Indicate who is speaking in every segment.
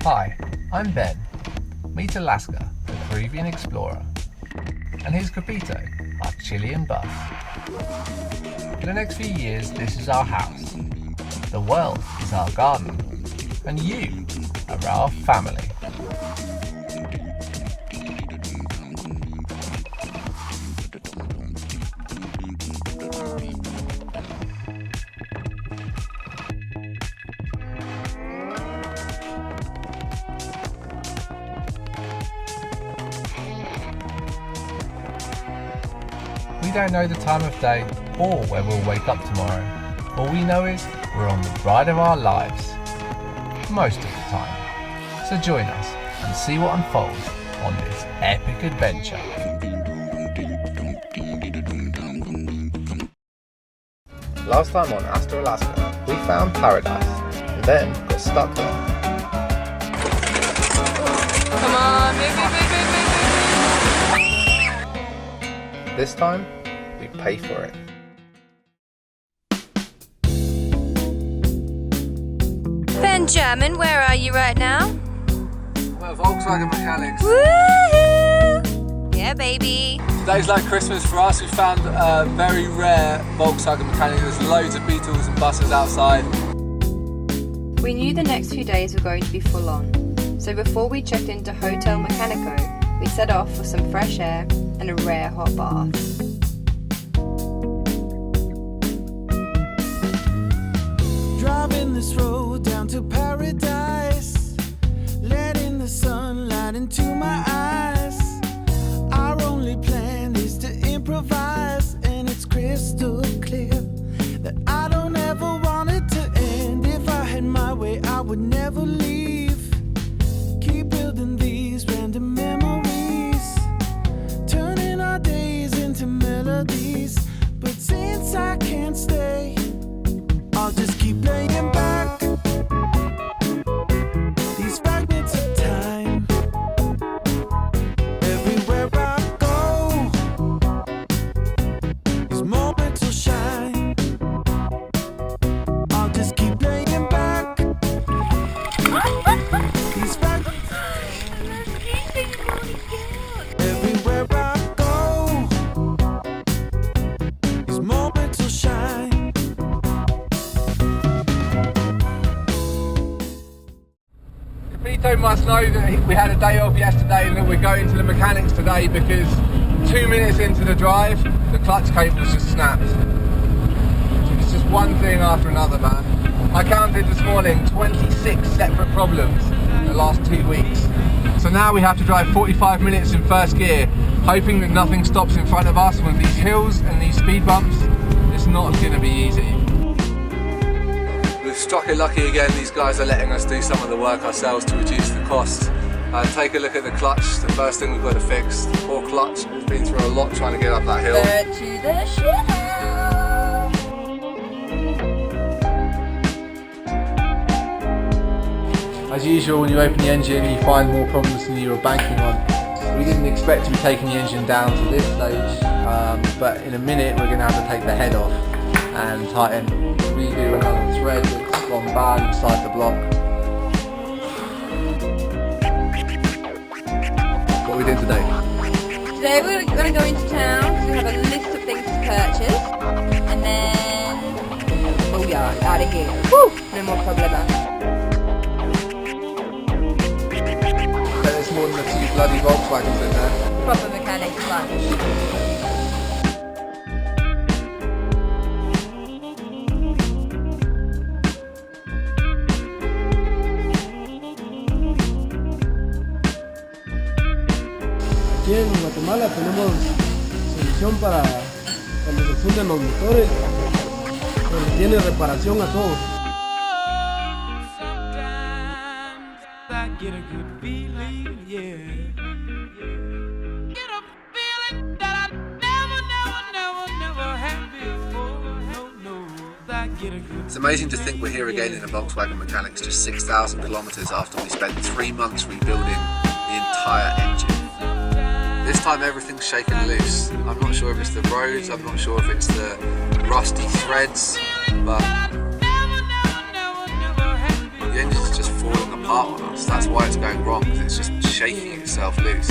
Speaker 1: Hi, I'm Ben. Meet Alaska, the Peruvian explorer. And here's Capito, our Chilean bus. For the next few years, this is our house. The world is our garden. And you are our family. We don't know the time of day or where we'll wake up tomorrow. All we know is we're on the ride of our lives. Most of the time. So join us and see what unfolds on this epic adventure. Last time on Hasta, Alaska, we found paradise and then got stuck there.
Speaker 2: Come on, move.
Speaker 1: This time, we pay for it.
Speaker 2: Benjamin, where are you right now?
Speaker 3: We're at Volkswagen Mechanics.
Speaker 2: Woohoo! Yeah, baby.
Speaker 3: Today's like Christmas for us. We found a very rare Volkswagen Mechanic. There's loads of Beetles and buses outside.
Speaker 4: We knew the next few days were going to be full on, so before we checked into Hotel Mecanico, we set off for some fresh air and a rare hot bath.
Speaker 5: Driving this road down to paradise, letting the sunlight into my eyes. Our only plan is to improvise, and it's crystal clear that I don't ever want it to end. If I had my way, I would never leave. Keep building these random memories, turning our days into melodies. But since I can't stay, I'll just keep laying back these fragments of time. Everywhere I go, these moments will shine. I'll just keep laying back these fragments. Everywhere I go, these moments will shine.
Speaker 3: Capito must know that we had a day off yesterday and that we're going to the mechanics today because 2 minutes into the drive, the clutch cable's just snapped. It's just one thing after another, man. I counted this morning 26 separate problems in the last 2 weeks. So now we have to drive 45 minutes in first gear, hoping that nothing stops in front of us with these hills and these speed bumps. It's not going to be easy. We've struck it lucky again. These guys are letting us do some of the work ourselves to reduce the cost. Take a look at the clutch, the first thing we've got to fix. The poor clutch, it's been through a lot trying to get up that hill.
Speaker 2: To the shore.
Speaker 3: As usual, when you open the engine you find more problems than you were banking on. We didn't expect to be taking the engine down to this stage, but in a minute we're going to have to take the head off and tighten, redo another thread that's gone bad inside the block. What are we doing today?
Speaker 2: Today we're going to go into town because we have a list of things to purchase, and then oh yeah, out of here. Woo! No more problema.
Speaker 3: There's more than a few bloody Volkswagens in there.
Speaker 2: Proper mechanic's lunch.
Speaker 6: Aquí en Guatemala tenemos solución para cuando se funden los motores, pero tiene reparación a todo.
Speaker 5: Get a good feeling, yeah. Get a feeling that I never had before. No, I get a good.
Speaker 3: It's amazing to think we're here again in a Volkswagen Mechanics just 6,000 kilometers after we spent 3 months rebuilding the entire engine. This time everything's shaken loose. I'm not sure if it's the roads, I'm not sure if it's the rusty threads, but the engine's just falling apart. art on us. That's why it's going wrong, because it's just shaking itself loose.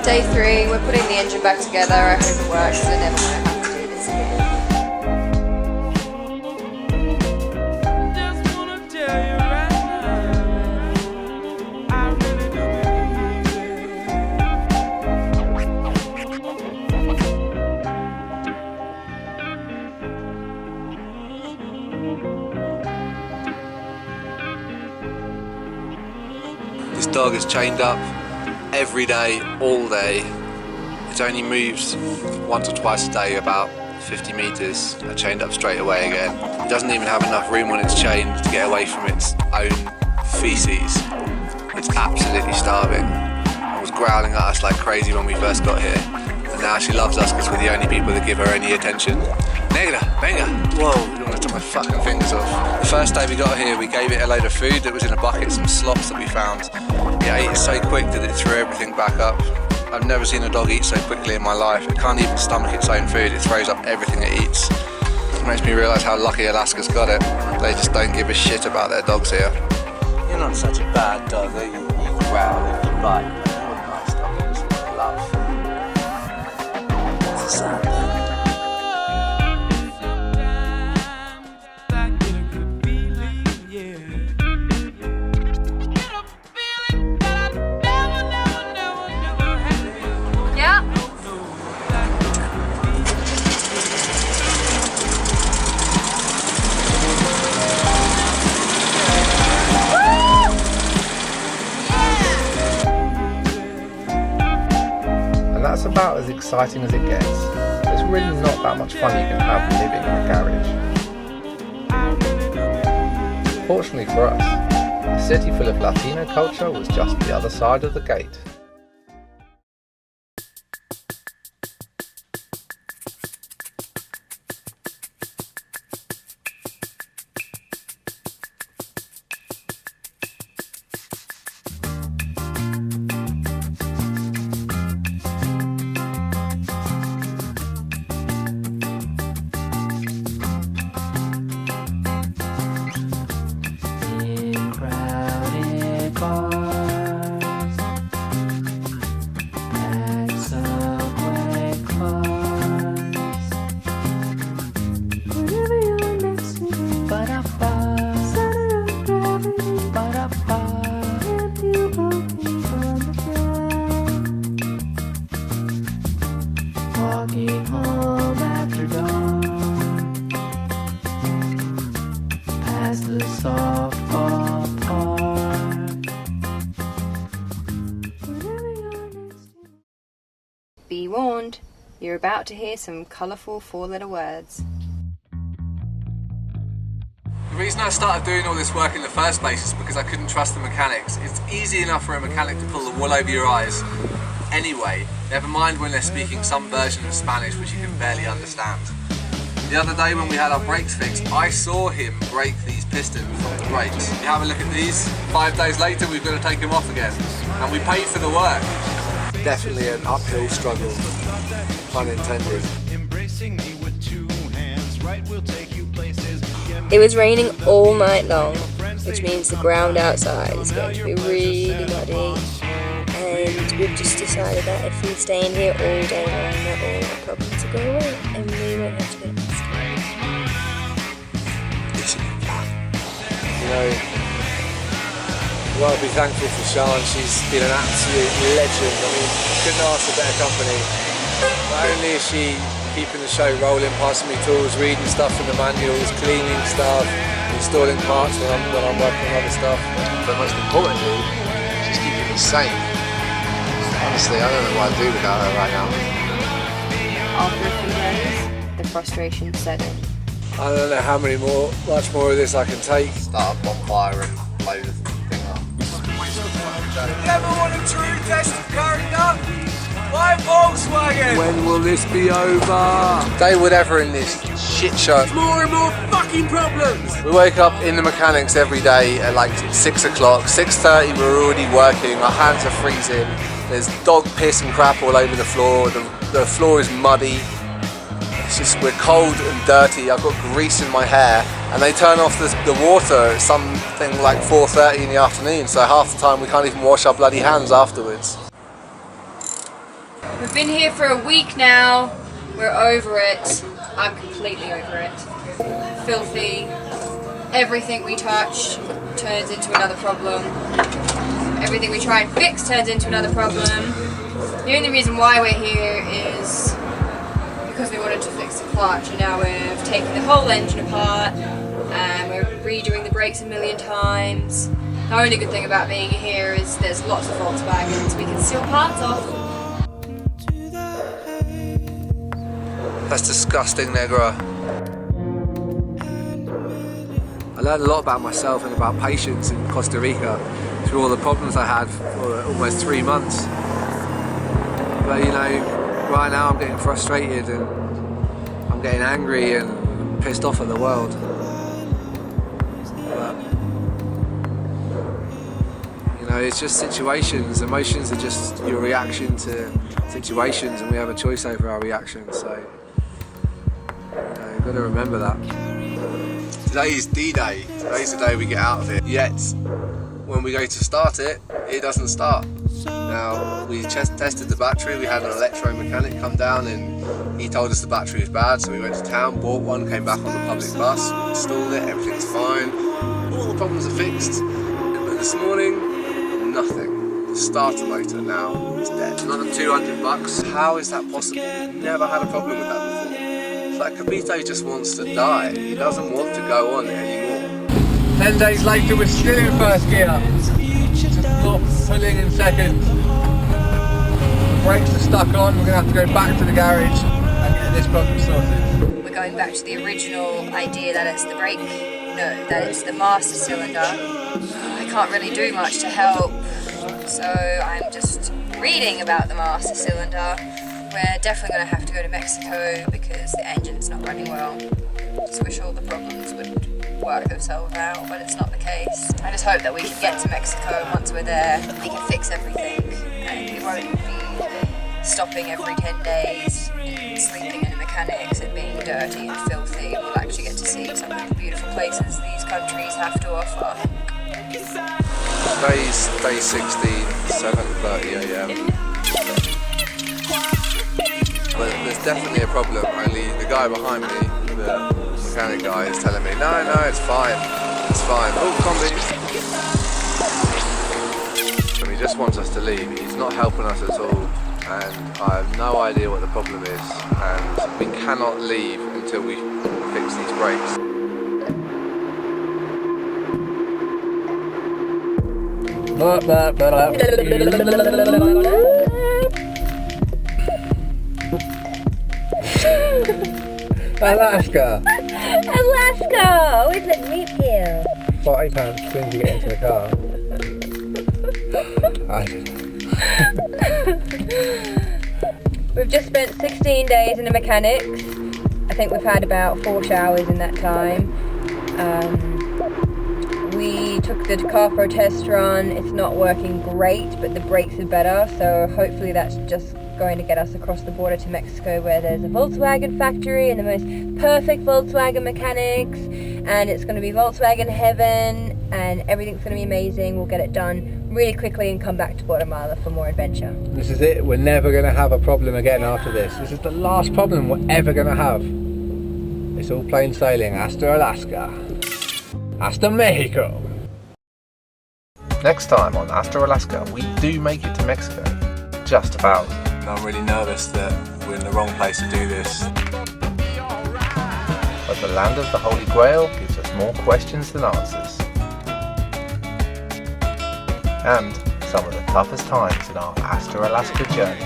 Speaker 4: Day 3, we're putting the engine back together. I hope it works, because I never want to have to do this again.
Speaker 3: This dog is chained up every day, all day. It only moves once or twice a day, about 50 meters, chained up straight away again. It doesn't even have enough room when it's chained to get away from its own feces. It's absolutely starving. It was growling at us like crazy when we first got here. And now she loves us because we're the only people that give her any attention. Negra, venga! Whoa, I don't want to take my fucking fingers off. The first day we got here, we gave it a load of food that was in a bucket, some slops that we found. It ate it so quick that it threw everything back up. I've never seen a dog eat so quickly in my life. It can't even stomach its own food, it throws up everything it eats. It makes me realise how lucky Alaska's got it. They just don't give a shit about their dogs here. You're not such a bad dog, are you? You growl and you bite. You're a nice dog, you just love. What's the sound?
Speaker 1: That's about as exciting as it gets. There's really not that much fun you can have living in a garage. Fortunately for us, a city full of Latino culture was just the other side of the gate.
Speaker 5: Walking home after dawn, past the softball park.
Speaker 4: Be warned, you're about to hear some colourful 4-letter words.
Speaker 3: The reason I started doing all this work in the first place is because I couldn't trust the mechanics. It's easy enough for a mechanic to pull the wool over your eyes anyway, never mind when they're speaking some version of Spanish which you can barely understand. The other day when we had our brakes fixed, I saw him break these pistons from the brakes. You have a look at these, 5 days later we've got to take them off again. And we paid for the work. Definitely an uphill struggle, pun intended.
Speaker 4: It was raining all night long, which means the ground outside is going to be really muddy. And we've just decided that if we stay in here all day long, that all our problems will go away and we won't have to go to the
Speaker 3: You know, I've got to be thankful for Sian. She's been an absolute legend. I mean, couldn't ask for better company. Not only is she keeping the show rolling, passing me tools, reading stuff from the manuals, cleaning stuff, installing parts when I'm working on other stuff, but most importantly, she's keeping me sane. Honestly, I don't know what I'd do without her right now.
Speaker 4: After a few days, the frustration set in.
Speaker 3: I don't know how much more of this I can take. Start a bonfire and blow the thing up. You ever want a true test of character? My Volkswagen! When will this be over? Day whatever in this shit show. More and more fucking problems! We wake up in the mechanics every day at like 6 o'clock. 6:30 we're already working, our hands are freezing. There's dog piss and crap all over the floor. The floor is muddy. It's just, we're cold and dirty, I've got grease in my hair, and they turn off the water at something like 4:30 in the afternoon, so half the time we can't even wash our bloody hands afterwards.
Speaker 2: We've been here for a week now, we're over it. I'm completely over it. Filthy. Everything we touch turns into another problem. Everything we try and fix turns into another problem. The only reason why we're here is because we wanted to fix the clutch, and now we've taken the whole engine apart and we're redoing the brakes a million times. The only good thing about being here is there's lots of Volkswagens we can steal parts off.
Speaker 3: That's disgusting, Negra. I learned a lot about myself and about patience in Costa Rica through all the problems I had for almost 3 months. But you know, right now I'm getting frustrated and I'm getting angry and pissed off at the world. But, you know, it's just situations. Emotions are just your reaction to situations, and we have a choice over our reactions. So, you know, you've got to remember that. Today is D-Day. Today's the day we get out of it. Yet, when we go to start it, it doesn't start. Now, we tested the battery. We had an electromechanic come down and he told us the battery was bad, so we went to town, bought one, came back on the public bus, installed it, everything's fine. All the problems are fixed. But this morning, nothing. The starter motor now is dead. Another 200 bucks. How is that possible? We've never had a problem with that before. It's like Capito just wants to die. He doesn't want to go on anymore.
Speaker 6: 10 days later, we're still in first gear. Just not pulling in second. The brakes are stuck on. We're going to have to go back to the garage and get this problem sorted.
Speaker 2: We're going back to the original idea that it's the brake, no, that it's the master cylinder. I can't really do much to help, so I'm just reading about the master cylinder. We're definitely going to have to go to Mexico because the engine's not running well. Just wish all the problems would work themselves out, but it's not the case. I just hope that we can get to Mexico. Once we're there, we can fix everything and we won't be stopping every 10 days and sleeping in a mechanic's and being dirty and filthy. We'll actually get to see some of the beautiful places these countries have to offer.
Speaker 3: Today's day 16, 7:30 AM. But there's definitely a problem, only the guy behind me, the mechanic guy, is telling me, no, it's fine, it's fine. Oh, Kombi! And he just wants us to leave, he's not helping us at all, and I have no idea what the problem is, and we cannot leave until we fix these brakes.
Speaker 6: Alaska!
Speaker 4: Alaska! Always let me here.
Speaker 6: £40 as soon as you get into the car. I don't know.
Speaker 2: We've just spent 16 days in a mechanic's. I think we've had about 4 showers in that time. We took the car for a test run. It's not working great, but the brakes are better, so hopefully that's just going to get us across the border to Mexico, where there's a Volkswagen factory and the most perfect Volkswagen mechanics, and it's going to be Volkswagen heaven, and everything's going to be amazing. We'll get it done really quickly and come back to Guatemala for more adventure.
Speaker 6: This is it. We're never going to have a problem again after this. This is the last problem we're ever going to have. It's all plain sailing. Hasta Alaska. Hasta Mexico.
Speaker 1: Next time on Hasta Alaska, we do make it to Mexico. Just about.
Speaker 3: I'm really nervous that we're in the wrong place to do this.
Speaker 1: But the land of the Holy Grail gives us more questions than answers. And some of the toughest times in our Hasta Alaska journey.